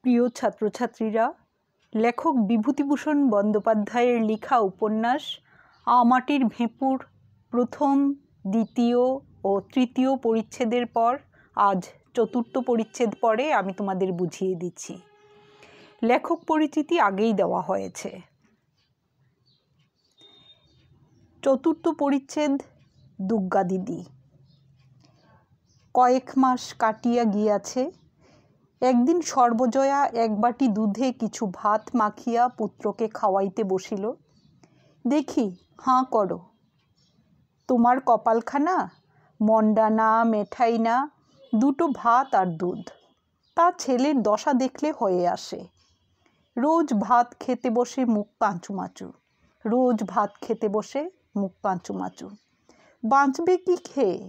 প্রিয় ছাত্রছাত্রীরা, লেখক বিভূতিভূষণ বন্দ্যোপাধ্যায়ের লেখা উপন্যাস মাটির ভেঁপুর প্রথম, দ্বিতীয় ও তৃতীয় পরিচ্ছেদের পর আজ চতুর্থ পরিচ্ছেদ পড়ে আমি তোমাদের বুঝিয়ে দিচ্ছি। লেখক পরিচিতি আগেই দেওয়া হয়েছে। চতুর্থ পরিচ্ছেদ দুর্গা দিদি। কয়েক মাস কাটিয়া গিয়াছে। একদিন সর্বজয়া এক বাটি দুধে কিছু ভাত মাখিয়া পুত্রকে খাওয়াইতে বসিল। দেখি, হাঁ করো, তোমার কপালখানা মন্ডা না, মেঠাই না, দুটো ভাত আর দুধ। তা ছেলের দশা দেখলে হয়ে আসে। রোজ ভাত খেতে বসে মুখ কাঁচুমাচু, রোজ ভাত খেতে বসে মুখ কাঁচুমাচু। বাঁচবে কি খেয়ে?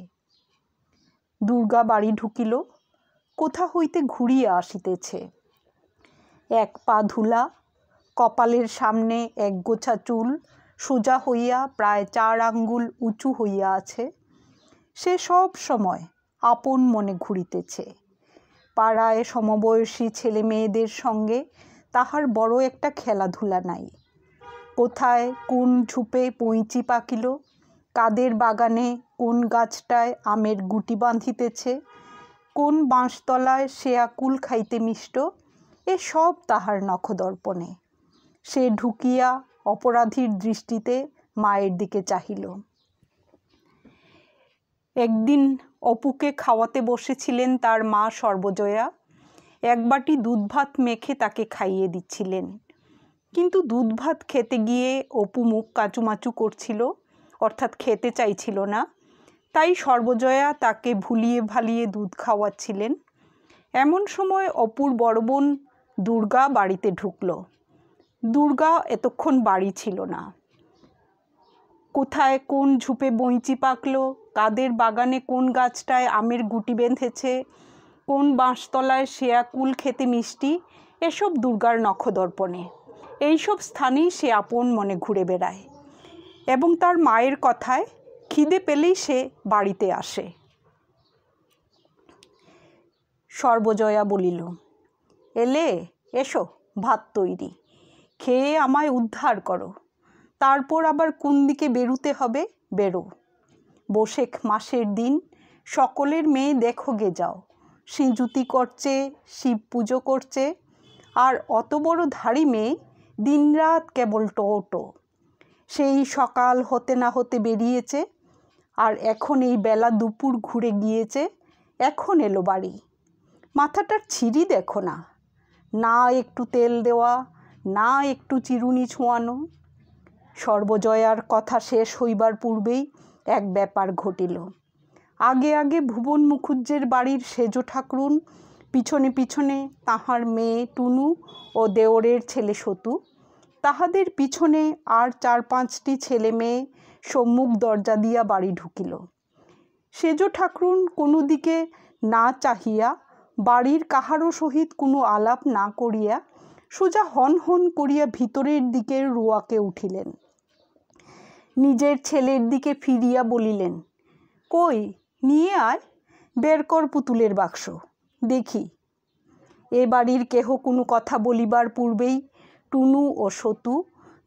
দুর্গা বাড়ি ঢুকিল। কোথা হইতে ঘুরিয়া আসিতেছে। এক পা ধুলা, কপালের সামনে এক গোছা চুল সোজা হইয়া প্রায় 4 আঙ্গুল উঁচু হইয়া আছে। সে সব সময় আপন মনে ঘুরিতেছে। পাড়ায় সমবয়সী ছেলে মেয়েদের সঙ্গে তাহার বড় একটা খেলাধুলা নাই। কোথায় কোন ঝুপে পইচি পাকিল, কাদের বাগানে কোন গাছটায় আমের গুটি বাঁধিতেছে, কোন বাঁশতলায় সে আকুল খাইতে মিষ্ট, এ সব তাহার নখদর্পণে। সে ঢুকিয়া অপরাধীর দৃষ্টিতে মায়ের দিকে চাহিল। একদিন অপুকে খাওয়াতে বসেছিলেন তার মা সর্বজয়া। এক বাটি দুধ ভাত মেখে তাকে খাইয়ে দিচ্ছিলেন। কিন্তু দুধ ভাত খেতে গিয়ে অপু মুখ কাঁচুমাচু করছিল, অর্থাৎ খেতে চাইছিল না। তাই সর্বজয়া তাকে ভুলিয়ে ভালিয়ে দুধ খাওয়াচ্ছিলেন। এমন সময় অপুর বড় বোন দুর্গা বাড়িতে ঢুকল। দুর্গা এতক্ষণ বাড়ি ছিল না। কোথায় কোন ঝুপে বইচি পাকলো, কাদের বাগানে কোন গাছটায় আমের গুটি বেঁধেছে, কোন বাঁশতলায় শেয়াকুল খেতে মিষ্টি, এসব দুর্গার নখদর্পণে। এইসব স্থানেই সে আপন মনে ঘুরে বেড়ায় এবং তার মায়ের কথায় খিদে পেলেই সে বাড়িতে আসে। সর্বজয়া বলিল, এলে, এসো, ভাত তৈরি, খেয়ে আমায় উদ্ধার করো। তারপর আবার কোন দিকে বেরুতে হবে বেরো। বৈশাখ মাসের দিন সকলের মেয়ে দেখো গে যাও, সিঁজুতি করছে, শিব পুজো করছে, আর অত বড় ধাড়ি মেয়ে দিনরাত কেবল টো। সেই সকাল হতে না হতে বেরিয়েছে, আর এখন এই বেলা দুপুর ঘুরে গিয়েছে, এখন এলো বাড়ি। মাথাটার ছিঁড়ি দেখো না, না একটু তেল দেওয়া, না একটু চিরুনি ছোঁয়ানো। সর্বজয়ার কথা শেষ হইবার পূর্বেই এক ব্যাপার ঘটিল। আগে আগে ভুবন মুখুজ্জের বাড়ির সেজ ঠাকরুন, পিছনে পিছনে তাহার মেয়ে টুনু ও দেওরের ছেলে সতু, তাহাদের পিছনে আর 4-5টি ছেলে মেয়ে সম্মুখ দরজা দিয়া বাড়ি ঢুকিল। সেজ ঠাকরুন কোনো দিকে না চাহিয়া, বাড়ির কাহারও সহিত কোনো আলাপ না করিয়া সোজা হন হন করিয়া ভিতরের দিকের রোয়াকে উঠিলেন। নিজের ছেলের দিকে ফিরিয়া বলিলেন, কই, নিয়ে আয়, বের কর পুতুলের বাক্স, দেখি। এ বাড়ির কেহ কোনো কথা বলিবার পূর্বেই টুনু ও সতু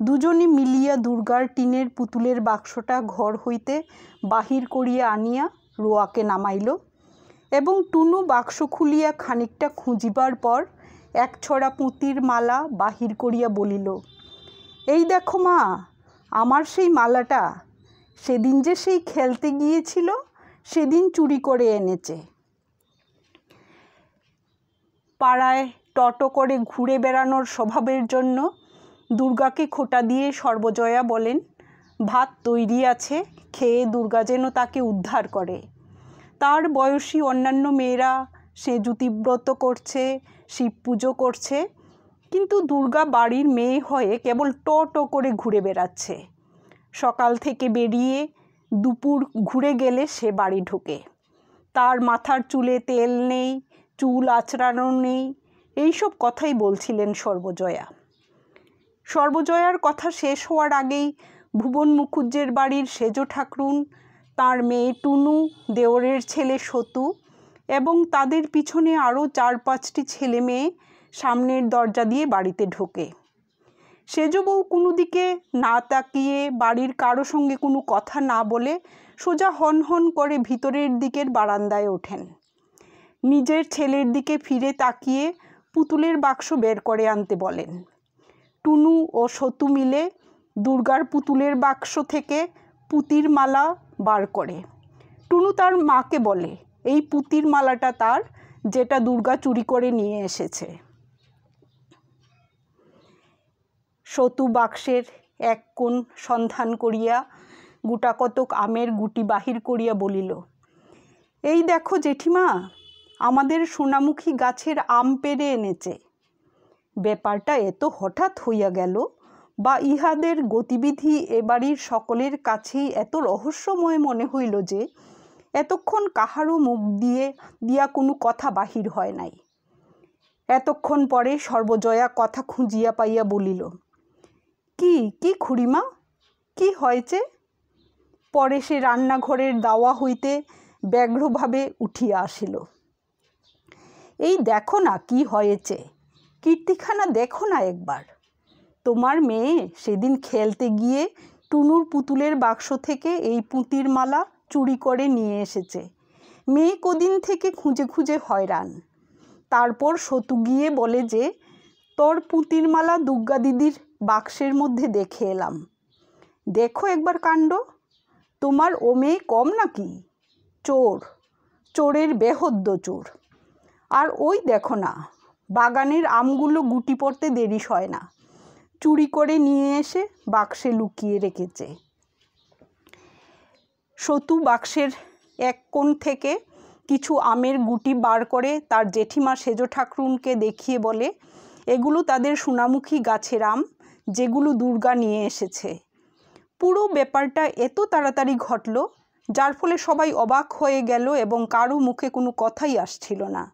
দুজনে মিলিয়া দুর্গার টিনের পুতুলের বাক্সটা ঘর হইতে বাহির করিয়া আনিয়া রোয়াকে নামাইল এবং টুনু বাক্স খুলিয়া খানিকটা খুঁজিবার পর এক ছড়া পুঁতির মালা বাহির করিয়া বলিল, এই দেখো মা, আমার সেই মালাটা, সেদিন যে সেই খেলতে গিয়েছিল সেদিন চুরি করে এনেছে। পাড়ায় টটো করে ঘুরে বেড়ানোর স্বভাবের জন্য দুর্গাকে খোঁটা দিয়ে সর্বজয়া বলেন, ভাত তৈরি আছে, খেয়ে দুর্গা যেন তাকে উদ্ধার করে। তার বয়সী অন্যান্য মেয়েরা সেঁজুতিব্রত করছে, শিব পুজো করছে, কিন্তু দুর্গা বাড়ির মেয়ে হয়ে কেবল টো করে ঘুরে বেড়াচ্ছে। সকাল থেকে বেরিয়ে দুপুর ঘুরে গেলে সে বাড়ি ঢোকে। তার মাথার চুলে তেল নেই, চুল আঁচড়ানো নেই, এইসব কথাই বলছিলেন সর্বজয়া। সর্বজয়ার কথা শেষ হওয়ার আগেই ভুবন মুখুজ্জের বাড়ির সেজ ঠাকরুন, তার মেয়ে টুনু, দেওরের ছেলে সতু এবং তাদের পিছনে আরও 4-5টি ছেলে মেয়ে সামনের দরজা দিয়ে বাড়িতে ঢোকে। সেজ বউ কোনো দিকে না তাকিয়ে বাড়ির কারো সঙ্গে কোনো কথা না বলে সোজা হন হন করে ভিতরের দিকের বারান্দায় ওঠেন। নিজের ছেলের দিকে ফিরে তাকিয়ে পুতুলের বাক্স বের করে আনতে বলেন। টুনু ও সতু মিলে দুর্গার পুতুলের বাক্স থেকে পুতির মালা বার করে। টুনু তার মাকে বলে এই পুতির মালাটা তার, যেটা দুর্গা চুরি করে নিয়ে এসেছে। সতু বাক্সের এক কোণ সন্ধান করিয়া গোটাকতক আমের গুটি বাহির করিয়া বলিল, এই দেখো জেঠিমা, আমাদের সোনামুখী গাছের আম পেড়ে এনেছে। ব্যাপারটা এত হঠাৎ হইয়া গেল, বা ইহাদের গতিবিধি এ বাড়ির সকলের কাছেই এত রহস্যময় মনে হইল যে এতক্ষণ কাহারও মুখ দিয়া কোনো কথা বাহির হয় নাই। এতক্ষণ পরে সর্বজয়া কথা খুঁজিয়া পাইয়া বলিল, কি খুড়িমা, কি হয়েছে? পরে সে রান্নাঘরের দাওয়া হইতে ব্যগ্রভাবে উঠিয়া আসিল। এই দেখো না কি হয়েছে, কীর্তিখানা দেখো না একবার। তোমার মেয়ে সেদিন খেলতে গিয়ে টুনুর পুতুলের বাক্স থেকে এই পুঁতির মালা চুরি করে নিয়ে এসেছে। মেয়ে কদিন থেকে খুঁজে খুঁজে হয়রান। তারপর সতু গিয়ে বলে যে তোর পুঁতির মালা দুর্গা দিদির বাক্সের মধ্যে দেখে এলাম। দেখো একবার কাণ্ড, তোমার ও মেয়ে কম নাকি? চোরের বেহদ্দ চোর। আর ওই দেখো না, বাগানের আমগুলো গুটি পড়তে দেরি হয় না, চুরি করে নিয়ে এসে বাক্সে লুকিয়ে রেখেছে। সতু বাক্সের এক কোণ থেকে কিছু আমের গুটি বার করে তার জেঠিমা সেজ ঠাকরুনকে দেখিয়ে বলে, এগুলো তাদের সোনামুখী গাছের আম, যেগুলো দুর্গা নিয়ে এসেছে। পুরো ব্যাপারটা এত তাড়াতাড়ি ঘটল, যার ফলে সবাই অবাক হয়ে গেল এবং কারো মুখে কোনো কথাই আসছিল না।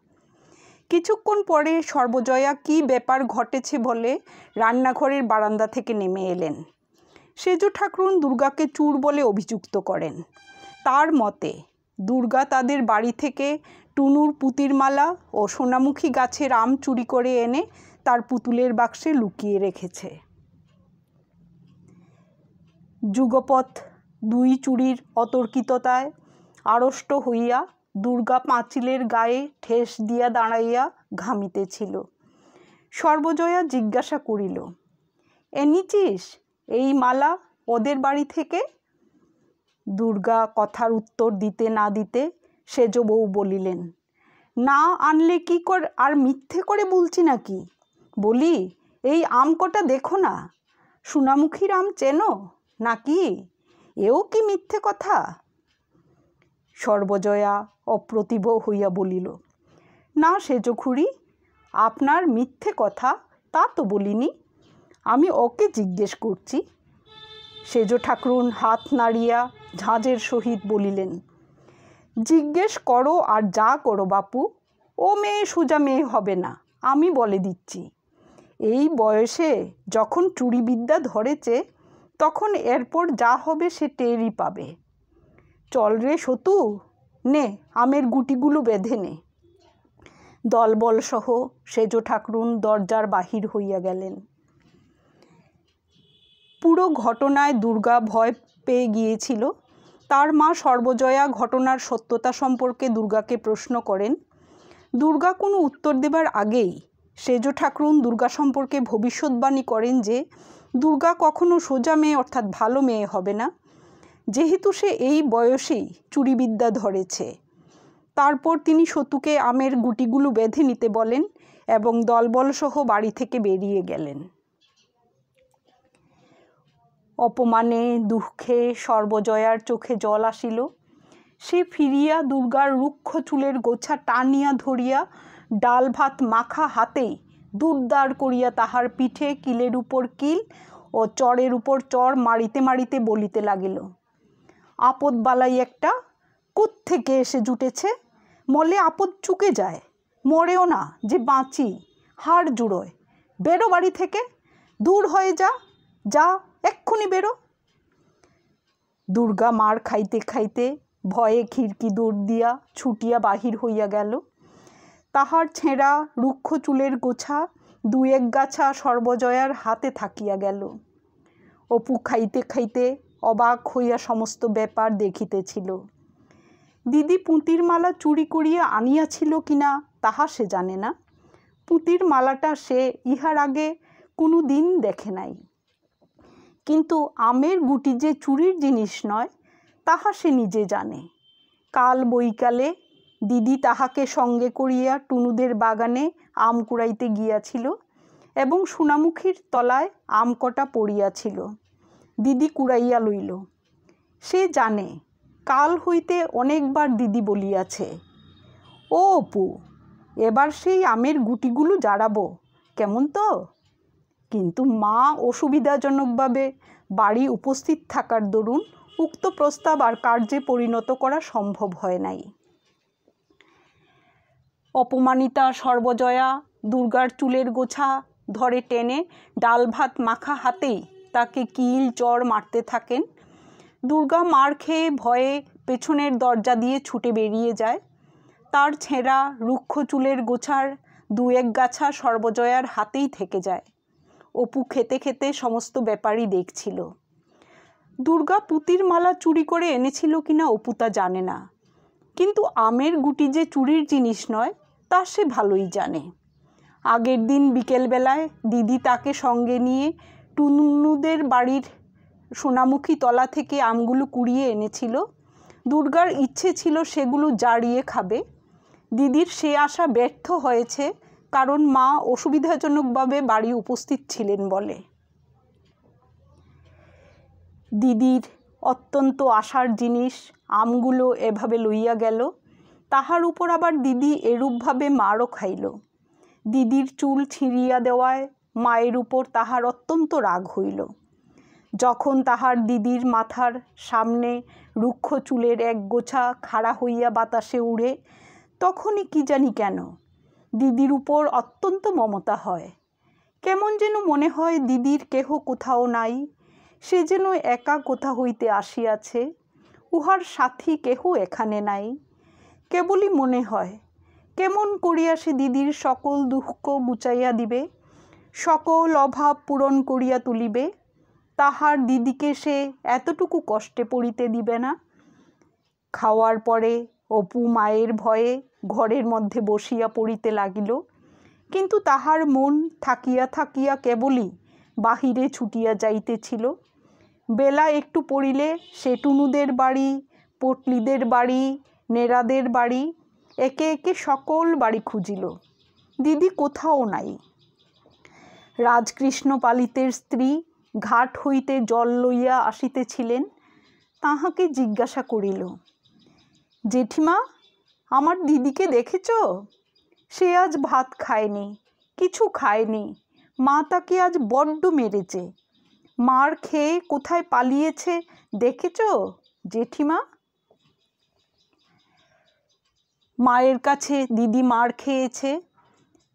কিছুক্ষণ পরে সর্বজয়া কি ব্যাপার ঘটেছে বলে রান্নাঘরের বারান্দা থেকে নেমে এলেন। সেজ ঠাকরুন দুর্গাকে চোর বলে অভিযুক্ত করেন। তার মতে দুর্গা তাদের বাড়ি থেকে টুনুর পুতির মালা ও সোনামুখী গাছের আম চুরি করে এনে তার পুতুলের বাক্সে লুকিয়ে রেখেছে। যুগপৎ দুই চুরির অতর্কিততায় আড়ষ্ট হইয়া দুর্গা পাঁচিলের গায়ে ঠেস দিয়া দাঁড়াইয়া ঘামিতেছিল। সর্বজয়া জিজ্ঞাসা করিল, এনেছিস এই মালা ওদের বাড়ি থেকে? দুর্গা কথার উত্তর দিতে না দিতে সেজ বউ বলিলেন, না আনলে কি আর মিথ্যে করে বলছি নাকি? বলি, এই আম কটা দেখো না, সোনামুখীর আম চেনো নাকি? এও কি মিথ্যে কথা? সর্বজয়া অপ্রতিভ হইয়া বলিল, না সেজ খুড়ি, আপনার মিথ্যে কথা তা তো বলিনি, আমি ওকে জিজ্ঞেস করছি। সেজ ঠাকরুন হাত নাড়িয়া ঝাঁঝের সহিত বলিলেন, জিজ্ঞেস করো আর যা করো বাপু, ও মেয়ে সোজা মেয়ে হবে না, আমি বলে দিচ্ছি। এই বয়সে যখন চুরিবিদ্যা ধরেছে, তখন এরপর যা হবে সে টেরই পাবে। চল রে সতু, নে আমের গুটিগুলো বেঁধে নে। দলবল সহ সেজ ঠাকরুন দরজার বাহির হইয়া গেলেন। পুরো ঘটনায় দুর্গা ভয় পেয়ে গিয়েছিল। তার মা সর্বজয়া ঘটনার সত্যতা সম্পর্কে দুর্গাকে প্রশ্ন করেন। দুর্গা কোনো উত্তর দেবার আগেই সেজ ঠাকরুন দুর্গা সম্পর্কে ভবিষ্যৎবাণী করেন যে দুর্গা কখনো সোজা মেয়ে অর্থাৎ ভালো মেয়ে হবে না, যেহেতু সে এই বয়সেই চুরিবিদ্যা ধরেছে। তারপর তিনি সতুকে আমের গুটিগুলো বেঁধে নিতে বলেন এবং দলবল সহ বাড়ি থেকে বেরিয়ে গেলেন। অপমানে দুঃখে সর্বজয়ার চোখে জল আসিল। সে ফিরিয়া দুর্গার রুক্ষ চুলের গোছা টানিয়া ধরিয়া ডাল ভাত মাখা হাতেই দুর্দার করিয়া তাহার পিঠে কিলের উপর কিল ও চরের উপর চর মারিতে মারিতে বলিতে লাগিল, আপদ বালাই একটা কোত্থেকে এসে জুটেছে, মলে আপদ চুকে যায়, মরেও না যে বাঁচি, হাড় জুড়োয়, বেরো বাড়ি থেকে, দূর হয়ে যা এক্ষুনি বেরো। দুর্গা মার খাইতে খাইতে ভয়ে খিড়কি দৌড় দিয়া ছুটিয়া বাহির হইয়া গেল। তাহার ছেঁড়া রুক্ষ চুলের গোছা দু এক গাছা সর্বজয়ার হাতে থাকিয়া গেল। অপু খাইতে খাইতে অবাক হইয়া সমস্ত ব্যাপার দেখিতেছিল। দিদি পুঁতির মালা চুরি করিয়া আনিয়াছিল কিনা তাহা সে জানে না। পুঁতির মালাটা সে ইহার আগে কোনো দিন দেখে নাই, কিন্তু আমের গুটি যে চুরির জিনিস নয় তাহা সে নিজে জানে। কাল বৈকালে দিদি তাহাকে সঙ্গে করিয়া টুনুদের বাগানে আম কুড়াইতে গিয়াছিল এবং সোনামুখীর তলায় আম কটা পড়িয়াছিল। দিদি কুড়াইয়া লইল। সে জানে কাল হইতে অনেকবার দিদি বলিয়াছে, ও অপু, এবার সেই আমের গুটিগুলো জাড়াবো, কেমন তো? কিন্তু মা অসুবিধাজনকভাবে বাড়ি উপস্থিত থাকার দরুন উক্ত প্রস্তাব আর কার্যে পরিণত করা সম্ভব হয় নাই। অপমানিতা সর্বজয়া দুর্গার চুলের গোছা ধরে টেনে ডাল ভাত মাখা হাতেই তাকে কিল চড় মারতে থাকেন। দুর্গা মার খেয়ে ভয়ে পেছনের দরজা দিয়ে ছুটে বেরিয়ে যায়। তার ছেঁড়া রুক্ষ চুলের গোছার দু এক গাছা সর্বজয়ার হাতেই থেকে যায়। অপু খেতে খেতে সমস্ত ব্যাপারই দেখছিল। দুর্গা পুঁতির মালা চুরি করে এনেছিল কিনা অপু তা জানে না, কিন্তু আমের গুটি যে চুরির জিনিস নয় তা সে ভালোই জানে। আগের দিন বিকেলবেলায় দিদি তাকে সঙ্গে নিয়ে টুনুদের বাড়ির সোনামুখী তলা থেকে আমগুলো কুড়িয়ে এনেছিল। দুর্গার ইচ্ছে ছিল সেগুলো জারিয়ে খাবে। দিদির সে আশা ব্যর্থ হয়েছে, কারণ মা অসুবিধাজনকভাবে বাড়ি উপস্থিত ছিলেন বলে। দিদির অত্যন্ত আশার জিনিস আমগুলো এভাবে লইয়া গেল, তাহার উপর আবার দিদি এরূপভাবে মারও খাইল। দিদির চুল ছিঁড়িয়া দেওয়ায় মায়ের উপর তাহার অত্যন্ত রাগ হইল। যখন তাহার দিদির মাথার সামনে রুক্ষ চুলের এক গোছা খাড়া হইয়া বাতাসে উড়ে, তখনই কি জানি কেন দিদির উপর অত্যন্ত মমতা হয়। কেমন যেন মনে হয় দিদির কেহ কোথাও নাই, সে যেন একা কোথা হইতে আসিয়াছে, উহার সাথী কেহ এখানে নাই। কেবলই মনে হয় কেমন করিয়া সে দিদির সকল দুঃখ গুচাইয়া দিবে, সকল অভাব পূরণ করিয়া তুলিবে। তাহার দিদিকে সে এতটুকু কষ্টে পড়িতে দিবে না। খাওয়ার পরে অপু মায়ের ভয়ে ঘরের মধ্যে বসিয়া পড়িতে লাগিল, কিন্তু তাহার মন থাকিয়া থাকিয়া কেবলই বাহিরে ছুটিয়া যাইতেছিল। বেলা একটু পড়িলে সে টুনুদের বাড়ি, পটলিদের বাড়ি, নেড়াদের বাড়ি, একে একে সকল বাড়ি খুঁজিল। দিদি কোথাও নাই। রাজকৃষ্ণ পালিতের স্ত্রী ঘাট হইতে জল লইয়া আসিতেছিলেন। তাহাকে জিজ্ঞাসা করিল, জেঠিমা, আমার দিদিকে দেখেছ? সে আজ ভাত খায়নি, কিছু খায়নি। মা তাকে আজ বড্ড মেরেছে। মার খেয়ে কোথায় পালিয়েছে দেখেছ জেঠিমা? মায়ের কাছে দিদি মার খেয়েছে।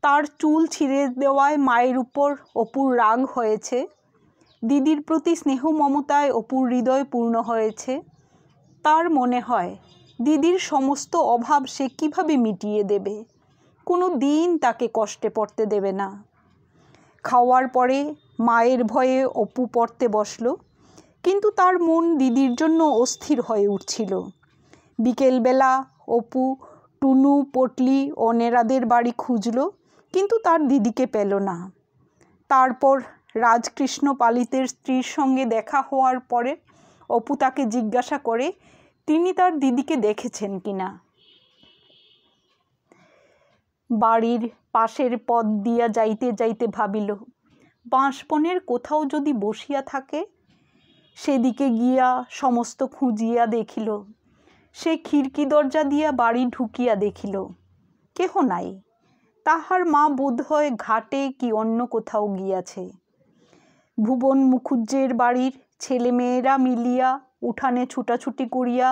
তার চুল ছিঁড়ে দেওয়ায় মায়ের উপর অপুর রাগ হয়েছে। দিদির প্রতি স্নেহ মমতায় অপুর হৃদয় পূর্ণ হয়েছে। তার মনে হয় দিদির সমস্ত অভাব সে কিভাবে মিটিয়ে দেবে, কোনো দিন তাকে কষ্টে পড়তে দেবে না। খাওয়ার পরে মায়ের ভয়ে অপু পড়তে বসল, কিন্তু তার মন দিদির জন্য অস্থির হয়ে উঠছিল। বিকেলবেলা অপু টুনু, পটলি ও নেড়াদের বাড়ি খুঁজল, কিন্তু তার দিদিকে পেল না। তারপর রাজকৃষ্ণ পালিতের স্ত্রীর সঙ্গে দেখা হওয়ার পরে অপু তাকে জিজ্ঞাসা করে তিনি তার দিদিকে দেখেছেন কিনা। বাড়ির পাশের পথ দিয়া যাইতে যাইতে ভাবিল, বাঁশবনের কোথাও যদি বসিয়া থাকে। সেদিকে গিয়া সমস্ত খুঁজিয়া দেখিল। সে খিড়কি দরজা দিয়া বাড়ি ঢুকিয়া দেখিল কেহ নাই। তাহার মা বোধহয় ঘাটে কি অন্য কোথাও গিয়াছে। ভুবন মুখুজ্জের বাড়ির ছেলে মেয়েরা মিলিয়া উঠানে ছুটাছুটি করিয়া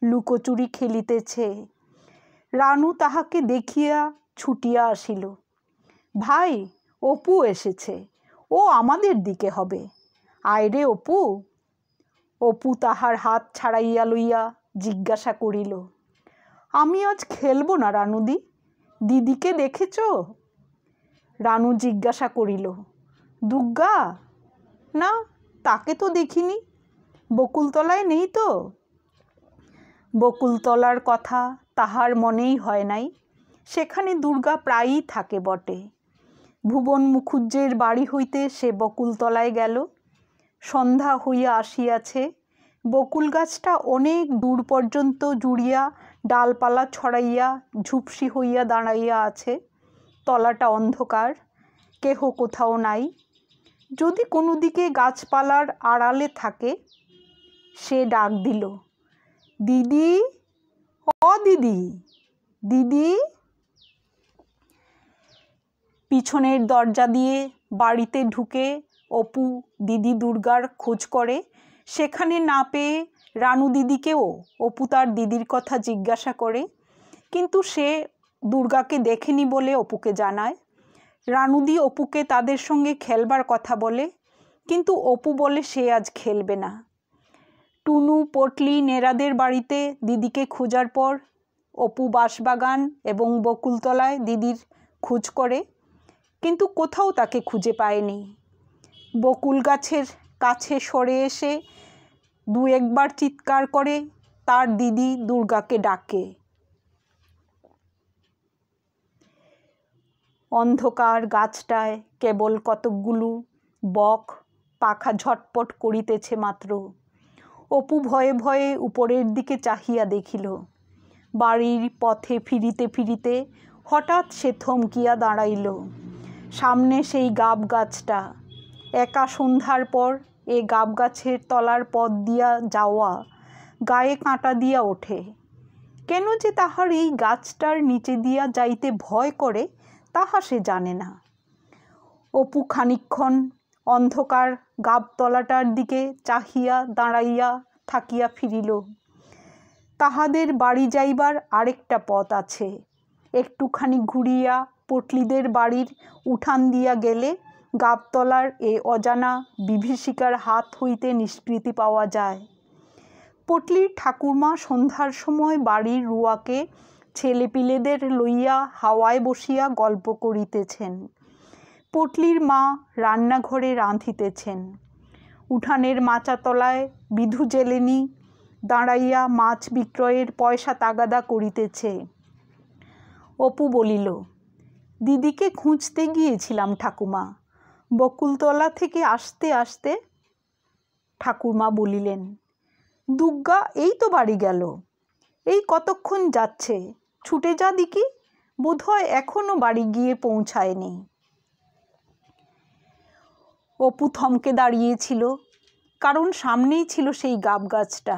লুকোচুরি খেলিতেছে। রানু তাহাকে দেখিয়া ছুটিয়া আসিল, ভাই, অপু এসেছে, ও আমাদের দিকে হবে, আয় রে অপু। অপু তাহার হাত ছাড়াইয়া লইয়া জিজ্ঞাসা করিল, আমি আজ খেলব না রানুদি, দিদিকে দেখেছ? রানু জিজ্ঞাসা করিল। দুর্গা? না, তাকে তো দেখিনি। বকুলতলায় নেই তো? বকুলতলার কথা তাহার মনেই হয় নাই। সেখানে দুর্গা প্রায়ই থাকে বটে। ভুবন মুখুজ্জের বাড়ি হইতে সে বকুলতলায় গেল। সন্ধ্যা হইয়া আসিয়াছে। বকুল গাছটা অনেক দূর পর্যন্ত জুড়িয়া ডালপালা ছড়াইয়া ঝুপসি হইয়া দাঁড়াইয়া আছে। তলাটা অন্ধকার, কেহ কোথাও নাই। যদি কোনো দিকে গাছপালার আড়ালে থাকে। সে ডাক দিল, দিদি, ও দিদি, দিদি। পিছনের দরজা দিয়ে বাড়িতে ঢুকে অপু দিদি দুর্গার খোঁজ করে। সেখানে না পেয়ে রানু দিদিকেও অপু তার দিদির কথা জিজ্ঞাসা করে, কিন্তু সে দুর্গাকে দেখেনি বলে অপুকে জানায়। রানুদি অপুকে তাদের সঙ্গে খেলবার কথা বলে, কিন্তু অপু বলে সে আজ খেলবে না। টুনু, পটলি, নেড়াদের বাড়িতে দিদিকে খোঁজার পর অপু বাঁশবাগান এবং বকুলতলায় দিদির খোঁজ করে, কিন্তু কোথাও তাকে খুঁজে পায়নি। বকুল গাছের কাছে সরে এসে দু একবার চিৎকার করে তার দিদি দুর্গাকে ডাকে। অন্ধকার গাছটায় কেবল কতকগুলো বক পাখা ঝটপট করিতেছে মাত্র। অপু ভয়ে ভয়ে উপরের দিকে চাহিয়া দেখিল। বাড়ির পথে ফিরিতে ফিরিতে হঠাৎ সে থমকিয়া দাঁড়াইল। সামনে সেই গাব গাছটা। একা সন্ধ্যার পর এ গাব গাছের তলার পথ দিয়া যাওয়া গায়ে কাঁটা দিয়া ওঠে। কেন যে তাহার এই গাছটার নিচে দিয়া যাইতে ভয় করে তাহা সে জানে না। অপু খানিকক্ষণ অন্ধকার গাবতলাটার দিকে চাহিয়া দাঁড়াইয়া থাকিয়া ফিরিল। তাহাদের বাড়ি যাইবার আরেকটা পথ আছে। একটুখানি ঘুরিয়া পটলিদের বাড়ির উঠান দিয়া গেলে গাবতলার এ অজানা বিভীষিকার হাত হইতে নিষ্কৃতি পাওয়া যায়। পটলির ঠাকুরমা সন্ধ্যার সময় বাড়ির রুয়াকে ছেলেপিলেদের লইয়া হাওয়ায় বসিয়া গল্প করিতেছেন। পটলির মা রান্নাঘরে রাঁধিতেছেন। উঠানের মাচাতলায় বিধু জেলেনি দাঁড়াইয়া মাছ বিক্রয়ের পয়সা তাগাদা করিতেছে। অপু বলিল, দিদিকে খুঁজতে গিয়েছিলাম ঠাকুমা। বকুলতলা থেকে আসতে আসতে। ঠাকুরমা বলিলেন, দুর্গা এই তো বাড়ি গেল, এই কতক্ষণ যাচ্ছে, ছুটে যা দিকি, বোধহয় এখনো বাড়ি গিয়ে পৌঁছায়নি। অপু থমকে দাঁড়িয়েছিল, কারণ সামনেই ছিল সেই গাব গাছটা।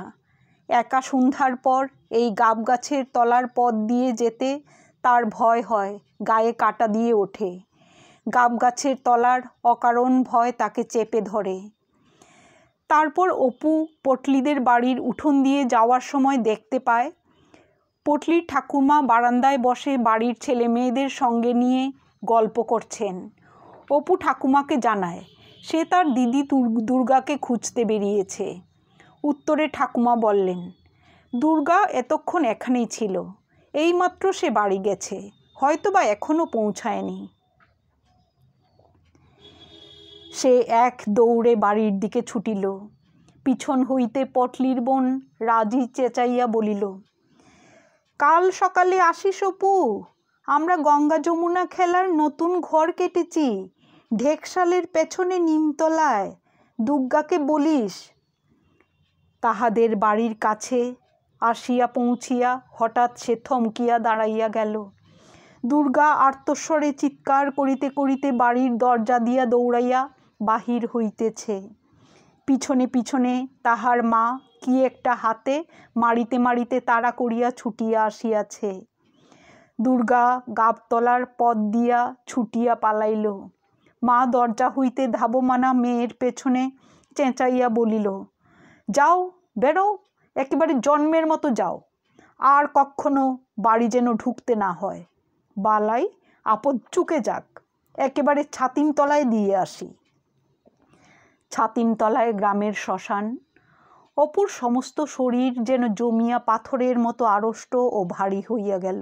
একা সন্ধ্যার পর এই গাব গাছের তলার পথ দিয়ে যেতে তার ভয় হয়, গায়ে কাঁটা দিয়ে ওঠে। গাব গাছের তলার অকারণ ভয় তাকে চেপে ধরে। তারপর অপু পটলিদের বাড়ির উঠোন দিয়ে যাওয়ার সময় দেখতে পায় পটলির ঠাকুরমা বারান্দায় বসে বাড়ির ছেলে মেয়েদের সঙ্গে নিয়ে গল্প করছেন। অপু ঠাকুমাকে জানায় সে তার দিদি দুর্গাকে খুঁজতে বেরিয়েছে। উত্তরে ঠাকুমা বললেন, দুর্গা এতক্ষণ এখানেই ছিল, এইমাত্র সে বাড়ি গেছে, হয়তোবা এখনো পৌঁছায়নি। সে এক দৌড়ে বাড়ির দিকে ছুটিল। পিছন হইতে পটলির বোন রাজি চেঁচাইয়া বলিল, কাল সকালে আসিস অপু, আমরা গঙ্গা যমুনা খেলার নতুন ঘর কেটেছি ঢেকশালের পেছনে নিমতলায়, দুর্গাকে বলিস। তাহাদের বাড়ির কাছে আসিয়া পৌঁছিয়া হঠাৎ সে থমকিয়া দাঁড়াইয়া গেল। দুর্গা আর্তস্বরে চিৎকার করিতে করিতে বাড়ির দরজা দিয়া দৌড়াইয়া বাহির হইতেছে। পিছনে পিছনে তাহার মা কি একটা হাতে মারিতে মারিতে তাড়া করিয়া ছুটিয়া আসিয়াছে। দুর্গা গাবতলার পথ দিয়া ছুটিয়া পালাইল। মা দরজা হইতে ধাবমানা মেয়ের পেছনে চেঁচাইয়া বলিল, যাও, বেরো, একেবারে জন্মের মতো যাও, আর কখনো বাড়ি যেন ঢুকতে না হয়। বালাই আপদ চুকে যাক, একেবারে ছাতিমতলায় দিয়ে আসি। ছাতিমতলায় গ্রামের শ্মশান। অপুর সমস্ত শরীর যেন জমিয়া পাথরের মতো আড়ষ্ট ও ভারী হইয়া গেল।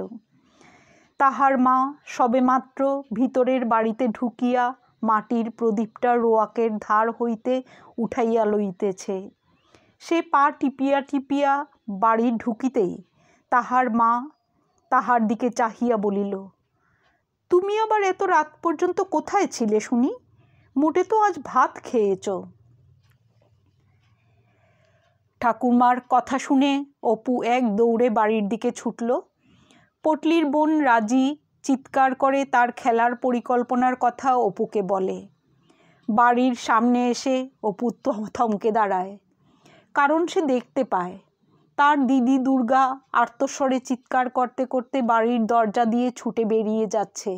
তাহার মা সবেমাত্র ভিতরের বাড়িতে ঢুকিয়া মাটির প্রদীপটা রোয়াকের ধার হইতে উঠাইয়া লইতেছে। সে পা টিপিয়া টিপিয়া বাড়ি ঢুকিতেই তাহার মা তাহার দিকে চাহিয়া বলিল, তুমি আবার এত রাত পর্যন্ত কোথায় ছিলে শুনি? মোটে তো আজ ভাত খেয়েছ। ঠাকুরমার কথা শুনে অপু এক দৌড়ে বাড়ির দিকে ছুটল। পটলির বোন রাজি চিৎকার করে তার খেলার পরিকল্পনার কথা অপুকে বলে। বাড়ির সামনে এসে অপু থমকে দাঁড়ায়, কারণ সে দেখতে পায় তার দিদি দুর্গা আর্তস্বরে চিৎকার করতে করতে বাড়ির দরজা দিয়ে ছুটে বেরিয়ে যাচ্ছে,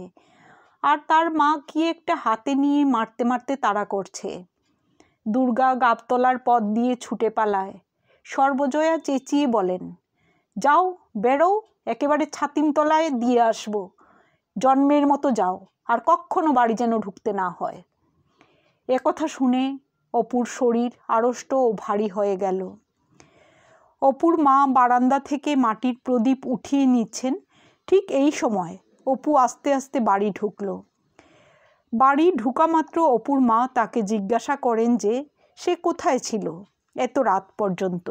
আর তার মা কি একটা হাতে নিয়ে মারতে মারতে তাড়া করছে। দুর্গা গাবতলার পথ দিয়ে ছুটে পালায়। সর্বজয়া চেঁচিয়ে বলেন, যাও, বেরো, একেবারে ছাতিমতলায় দিয়ে আসবো। জন্মের মতো যাও, আর কখনো বাড়ি যেন ঢুকতে না হয়। একথা শুনে অপুর শরীর আড়ষ্ট ও ভারী হয়ে গেল। অপুর মা বারান্দা থেকে মাটির প্রদীপ উঠিয়ে নিচ্ছেন। ঠিক এই সময় অপু আস্তে আস্তে বাড়ি ঢুকল। বাড়ি ঢুকা মাত্র অপুর মা তাকে জিজ্ঞাসা করেন যে সে কোথায় ছিল এত রাত পর্যন্ত।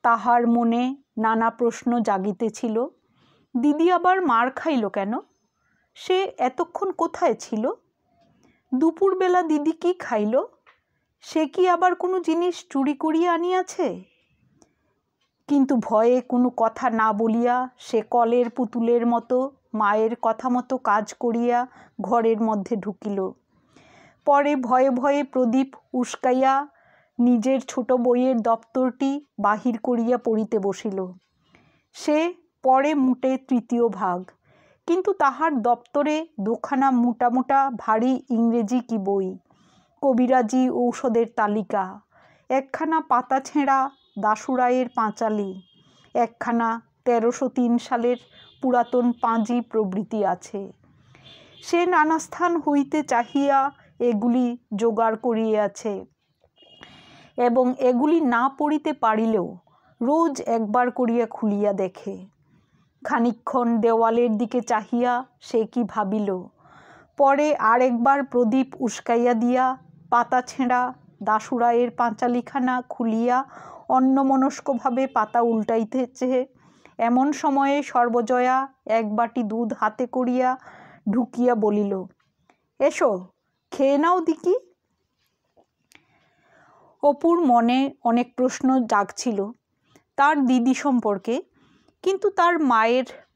তাহার মনে নানা প্রশ্ন জাগিতেছিল। দিদি আবার মার খাইল কেন? সে এতক্ষণ কোথায় ছিল? দুপুরবেলা দিদি কি খাইল? সে কি আবার কোনো জিনিস চুরি করিয়া আনিয়াছে? কিন্তু ভয়ে কোনো কথা না বলিয়া সে কলের পুতুলের মতো মায়ের কথা মতো কাজ করিয়া ঘরের মধ্যে ঢুকিল। পরে ভয়ে ভয়ে প্রদীপ উস্কাইয়া নিজের ছোট বইয়ের দপ্তরটি বাহির করিয়া পড়িতে বসিল। সে পড়ে মোটে তৃতীয় ভাগ, কিন্তু তাহার দপ্তরে দুখানা মোটা মোটা ভারী ইংরেজি কি বই, কবিরাজি ঔষধের তালিকা, একখানা পাতা ছেঁড়া দাশুরায়ের পাঁচালী, একখানা 1303 সালের পুরাতন পাঁজি প্রভৃতি আছে। সে নানা স্থান হইতে চাহিয়া এগুলি জোগাড় করিয়াছে, এবং এগুলি না পড়িতে পারিলেও রোজ একবার করিয়া খুলিয়া দেখে। খানিকক্ষণ দেওয়ালের দিকে চাহিয়া সে কি ভাবিল, পরে আরেকবার প্রদীপ উস্কাইয়া দিয়া পাতা ছেঁড়া দাশুরায়ের পাঁচালিখানা খুলিয়া অন্যমনস্কভাবে পাতা উল্টাইতেছে। এমন সময়ে সর্বজয়া এক বাটি দুধ হাতে করিয়া ঢুকিয়া বলিল, এসো, খেয়ে নাও দিকি। অপুর মনে অনেক প্রশ্ন জাগছিল তার দিদি সম্পর্কে, কিন্তু তার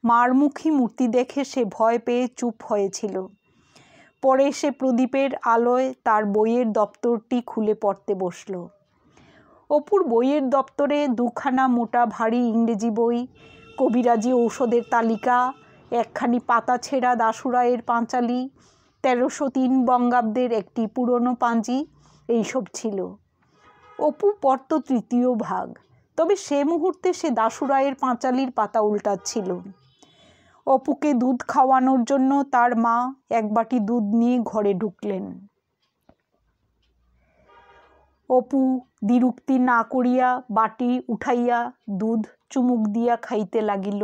মারমুখী মূর্তি দেখে সে ভয় পেয়ে চুপ হয়েছিল। পরে সে প্রদীপের আলোয় তার বইয়ের দপ্তরটি খুলে পড়তে বসল। অপুর বইয়ের দপ্তরে দুখানা মোটা ভারী ইংরেজি বই, কবিরাজি ঔষধের তালিকা, একখানি পাতা ছেঁড়া দাশুরায়ের পাঁচালী, 1303 বঙ্গাব্দের একটি পুরনো পাঁজি, এইসব ছিল। অপু পড়ত তৃতীয় ভাগ, তবে সে মুহূর্তে সে দাশুরায়ের পাঁচালীর পাতা উল্টাচ্ছিল। অপুকে দুধ খাওয়ানোর জন্য তার মা এক বাটি দুধ নিয়ে ঘরে ঢুকলেন। অপু দ্বিরুক্তি না করিয়া বাটি উঠাইয়া দুধ চুমুক দিয়া খাইতে লাগিল।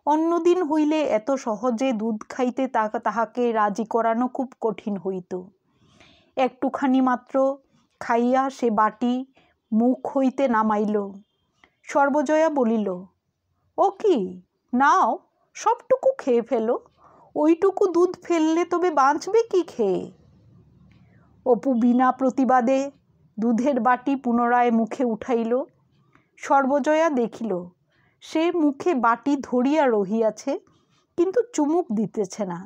অন্যদিন হইলে এত সহজে দুধ খাইতে তাহাকে রাজি করানো খুব কঠিন হইত। একটুখানি মাত্র খাইয়া সে বাটি মুখ হইতে নামাইল। সর্বজয়া বলিল, ও কি, নাও, সবটুকু খেয়ে ফেলো, ওইটুকু দুধ ফেললে তবে বাঁচবে কি খেয়ে? অপু বিনা প্রতিবাদে দুধের বাটি পুনরায় মুখে উঠাইল। সর্বজয়া দেখিল সে মুখে বাটি ধরিয়া রহিয়াছে, কিন্তু চুমুক দিতেছে না।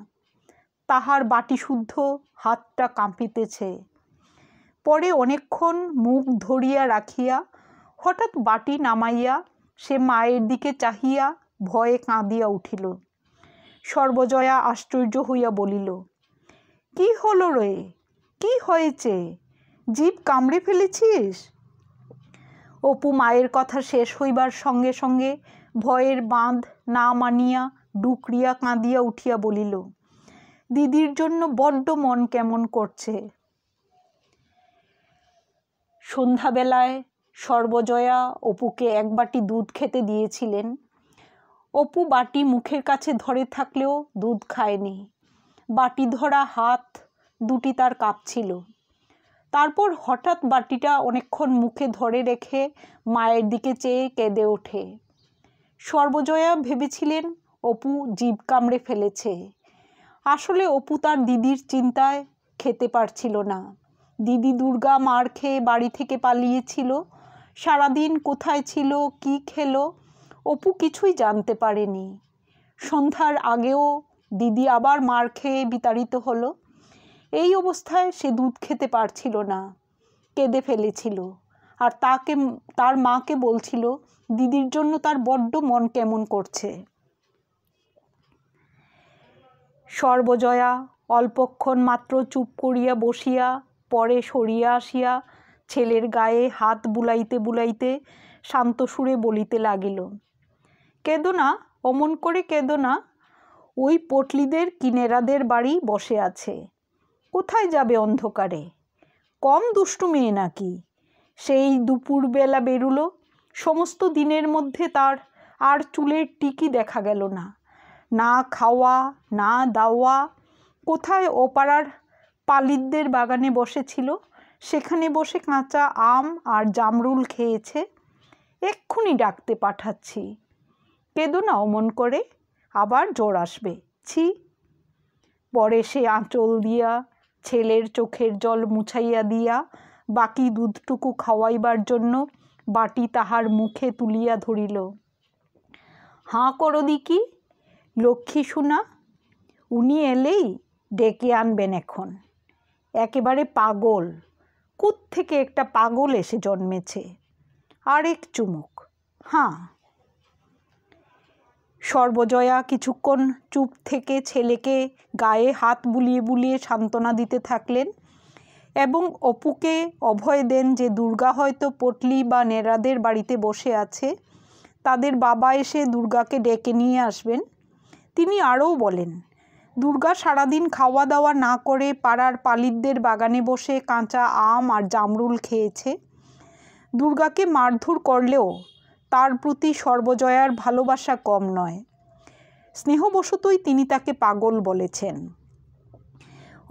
তাহার বাটি শুদ্ধ হাতটা কাঁপিতেছে। পরে অনেকক্ষণ মুখ ধরিয়া রাখিয়া হঠাৎ বাটি নামাইয়া সে মায়ের দিকে চাহিয়া ভয়ে কাঁদিয়া উঠিল। সর্বজয়া আশ্চর্য হইয়া বলিল, কি হলো রে, কি হয়েছে, জিভ কামড়ে ফেলেছিস? অপু মায়ের কথা শেষ হইবার সঙ্গে সঙ্গে ভয়ের বাঁধ না মানিয়া ডুকরিয়া কাঁদিয়া উঠিয়া বলিল, দিদির জন্য বড্ড মন কেমন করছে। সন্ধ্যাবেলায় সর্বজয়া অপুকে এক বাটি দুধ খেতে দিয়েছিলেন। অপু বাটি মুখের কাছে ধরে থাকলেও দুধ খায়নি। বাটি ধরা হাত দুটি তার কাঁপছিল। তারপর হঠাৎ বাটিটা অনেকক্ষণ মুখে ধরে রেখে মায়ের দিকে চেয়ে কেঁদে ওঠে। সর্বজয়া ভেবেছিলেন অপু জিভ কামড়ে ফেলেছে। আসলে অপু তার দিদির চিন্তায় খেতে পারছিল না। দিদি দুর্গা মার খেয়ে বাড়ি থেকে পালিয়েছিল। সারাদিন কোথায় ছিল, কি খেলো, অপু কিছুই জানতে পারেনি। সন্ধ্যার আগেও দিদি আবার মার খেয়ে বিতাড়িত হলো। এই অবস্থায় সে দুধ খেতে পারছিল না, কেঁদে ফেলেছিল। আর তার মাকে বলছিল দিদির জন্য তার বড্ড মন কেমন করছে। সর্বজয়া অল্পক্ষণ মাত্র চুপ করিয়া বসিয়া পরে সরিয়া আসিয়া ছেলের গায়ে হাত বুলাইতে বুলাইতে শান্ত সুরে বলিতে লাগিল, কেঁদো না, অমন করে কেঁদো না। ওই পটলিদের কিনেরাদের বাড়ি বসে আছে। কোথায় যাবে অন্ধকারে? কম দুষ্টু মেয়ে নাকি? সেই দুপুরবেলা বেরুলো, সমস্ত দিনের মধ্যে তার আর চুলের টিকি দেখা গেল না। না খাওয়া না দাওয়া। কোথায় ওপাড়ার পালিতদের বাগানে বসেছিল, সেখানে বসে কাঁচা আম আর জামরুল খেয়েছে। এক্ষুনি ডাকতে পাঠাচ্ছি। কেঁদো না অমন করে, আবার জ্বর আসবে। ছি। পরে সে আঁচল দিয়া ছেলের চোখের জল মুছাইয়া দিয়া বাকি দুধটুকু খাওয়াইবার জন্য বাটি তাহার মুখে তুলিয়া ধরিল। হাঁ করো দিকি, লক্ষ্মী শোনা। উনি এলেই ডেকে আনবেন এখন। একেবারে পাগল, কোত্থেকে একটা পাগল এসে জন্মেছে। আর এক চুমুক, হাঁ। সর্বজয়া কিছুক্ষণ চুপ থেকে ছেলেকে গায়ে হাত বুলিয়ে বুলিয়ে সান্ত্বনা দিতে থাকলেন এবং অপুকে অভয় দেন যে দুর্গা হয়তো পটলি বা নেড়াদের বাড়িতে বসে আছে, তাদের বাবা এসে দুর্গাকে ডেকে নিয়ে আসবেন। তিনি আরও বলেন, দুর্গা সারাদিন খাওয়া দাওয়া না করে পাড়ার পালিতদের বাগানে বসে কাঁচা আম আর জামরুল খেয়েছে। দুর্গাকে মারধর করলেও তার প্রতি সর্বজয়ার ভালোবাসা কম নয়। স্নেহবশতই তিনি তাকে পাগল বলেছেন।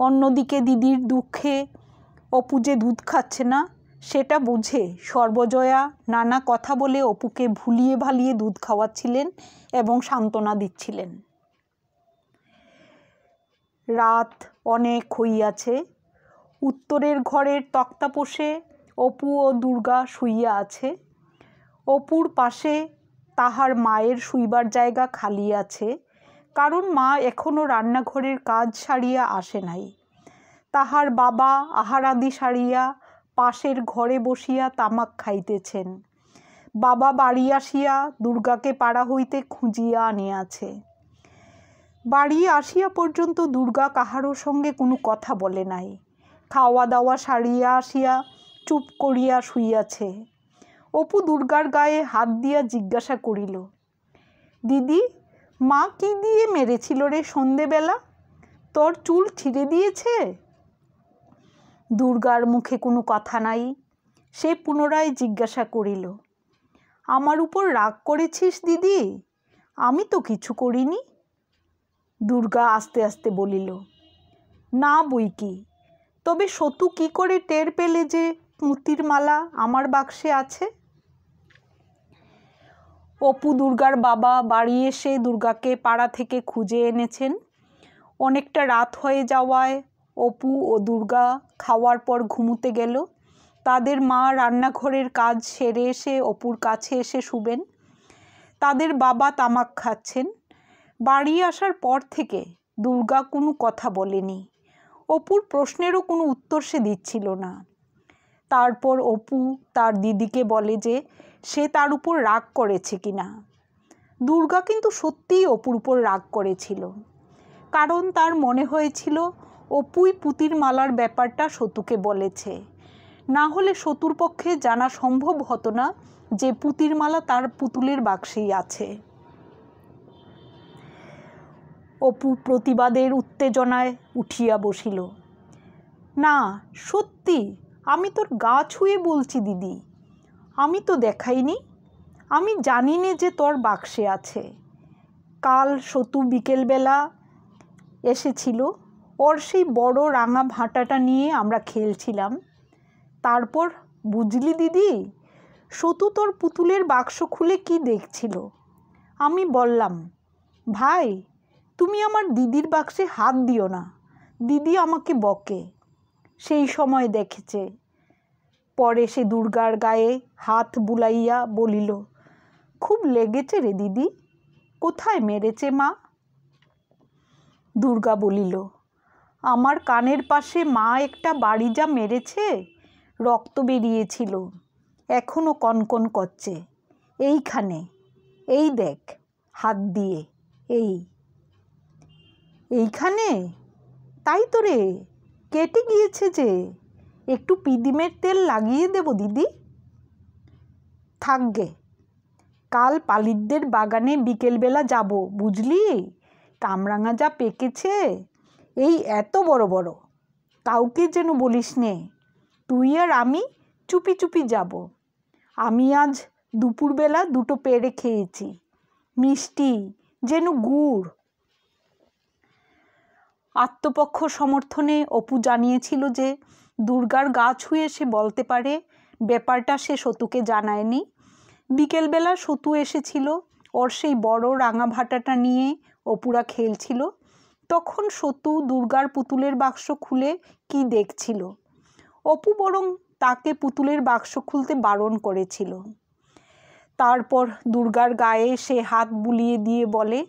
অন্যদিকে দিদির দুঃখে অপু যে দুধ খাচ্ছে না সেটা বুঝে সর্বজয়া নানা কথা বলে অপুকে ভুলিয়ে ভালিয়ে দুধ খাওয়াচ্ছিলেন এবং সান্ত্বনা দিচ্ছিলেন। রাত অনেক হইয়াছে। উত্তরের ঘরের তক্তাপোষে অপু ও দুর্গা শুইয়া আছে। অপুর পাশে তাহার মায়ের শুইবার জায়গা খালি আছে, কারণ মা এখনও রান্নাঘরের কাজ সারিয়া আসে নাই। তাহার বাবা আহারাদি সারিয়া পাশের ঘরে বসিয়া তামাক খাইতেছেন। বাবা বাড়ি আসিয়া দুর্গাকে পাড়া হইতে খুঁজিয়া আনিয়াছে। বাড়ি আসিয়া পর্যন্ত দুর্গা কাহারও সঙ্গে কোনো কথা বলে নাই। খাওয়া দাওয়া সারিয়া আসিয়া চুপ করিয়া শুইয়াছে। অপু দুর্গার গায়ে হাত দিয়া জিজ্ঞাসা করিল, দিদি, মা কি দিয়ে মেরেছিল রে সন্ধেবেলা? তোর চুল ছিঁড়ে দিয়েছে? দুর্গার মুখে কোনো কথা নাই। সে পুনরায় জিজ্ঞাসা করিল, আমার উপর রাগ করেছিস দিদি? আমি তো কিছু করিনি। দুর্গা আস্তে আস্তে বলিল, না বই কি, তবে সতু কি করে টের পেলে যে পুঁতির মালা আমার বাক্সে আছে? অপু দুর্গার বাবা বাড়ি এসে দুর্গাকে পাড়া থেকে খুঁজে এনেছেন। অনেকটা রাত হয়ে যাওয়ায় অপু ও দুর্গা খাওয়ার পর ঘুমুতে গেল। তাদের মা রান্নাঘরের কাজ সেরে এসে অপুর কাছে এসে শুবেন। তাদের বাবা তামাক খাচ্ছেন। বাড়ি আসার পর থেকে দুর্গা কোনো কথা বলেনি। অপুর প্রশ্নেরও কোনো উত্তর সে দিচ্ছিল না। তারপর অপু তার দিদিকে বলে যে সে তার উপর রাগ করেছে কিনা। দুর্গা কিন্তু সত্যিই অপুর উপর রাগ করেছিল, কারণ তার মনে হয়েছিল অপুই পুঁতির মালার ব্যাপারটা সতুকে বলেছে। না হলে সতুর পক্ষে জানা সম্ভব হতো না যে পুঁতির মালা তার পুতুলের বাক্সেই আছে। অপু প্রতিবাদের উত্তেজনায় উঠিয়া বসিল। না, সত্যি, আমি তোর গা ছুঁয়ে বলছি দিদি, আমি তো দেখাইনি। আমি জানি নে যে তোর বাক্সে আছে। কাল সতু বিকেলবেলা এসেছিল, ওর সেই বড় রাঙা ভাঁটাটা নিয়ে আমরা খেলছিলাম। তারপর বুঝলি দিদি, সতু তোর পুতুলের বাক্স খুলে কি দেখছিল। আমি বললাম, ভাই তুমি আমার দিদির বাক্সে হাত দিও না, দিদি আমাকে বকে। সেই সময় দেখেছে। পরে সে দুর্গার গায়ে হাত বুলাইয়া বলিল, খুব লেগেছে রে দিদি, কোথায় মেরেছে মা? দুর্গা বলিল, আমার কানের পাশে মা একটা বাড়ি যা মেরেছে, রক্ত বেরিয়েছিল, এখনও কনকন করছে, এইখানে, এই দেখ হাত দিয়ে, এইখানে। তাই তো রে, কেটে গিয়েছে যে, একটু পিদিমের তেল লাগিয়ে দেব দিদি? থাকগে, কাল পালিতদের বাগানে বিকেলবেলা যাব বুঝলি, কামরাঙা যা পেকেছে, এই এত বড় বড়, কাউকে যেন বলিস নে, তুই আর আমি চুপি চুপি যাব। আমি আজ দুপুরবেলা 2টো পেড়ে খেয়েছি, মিষ্টি যেন গুড়। আত্মপক্ষ সমর্থনে অপু জানিয়েছিল যে দুর্গার গা ছুঁয়ে সে বলতে পারে, ব্যাপারটা সে সতুকে জানায়নি। বিকেলবেলা সতু এসেছিল, ওর সেই বড় রাঙা ভাটাটা নিয়ে অপুরা খেলছিল। তখন সতু দুর্গার পুতুলের বাক্স খুলে কি দেখছিল। অপু বরং তাকে পুতুলের বাক্স খুলতে বারণ করেছিল। তারপর দুর্গার গায়ে সে হাত বুলিয়ে দিয়ে বলে,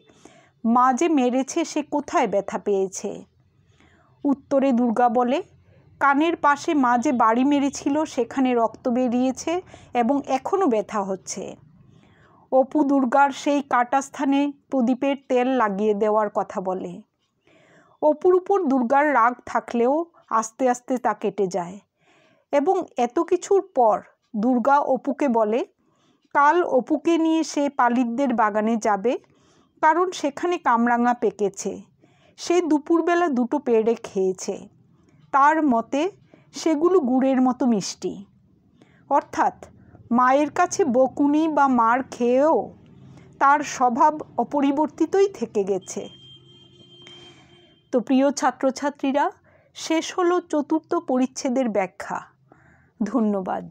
মা যে মেরেছে সে কোথায় ব্যথা পেয়েছে? উত্তরে দুর্গা বলে, কানের পাশে মা যে বাড়ি মেরেছিল সেখানে রক্ত বেরিয়েছে এবং এখনও ব্যথা হচ্ছে। অপু দুর্গার সেই কাটা স্থানে প্রদীপের তেল লাগিয়ে দেওয়ার কথা বলে। অপুর উপর দুর্গার রাগ থাকলেও আস্তে আস্তে তা কেটে যায় এবং এত কিছুর পর দুর্গা অপুকে বলে, কাল অপুকে নিয়ে সে পালিতদের বাগানে যাবে, কারণ সেখানে কামরাঙা পেকেছে। সে দুপুরবেলা 2টো পেড়ে খেয়েছে, তার মতে সেগুলো গুড়ের মতো মিষ্টি। অর্থাৎ মায়ের কাছে বকুনি বা মার খেয়েও তার স্বভাব অপরিবর্তিতই থেকে গেছে। তো প্রিয় ছাত্রছাত্রীরা, শেষ হলো 4র্থ পরিচ্ছেদের ব্যাখ্যা। ধন্যবাদ।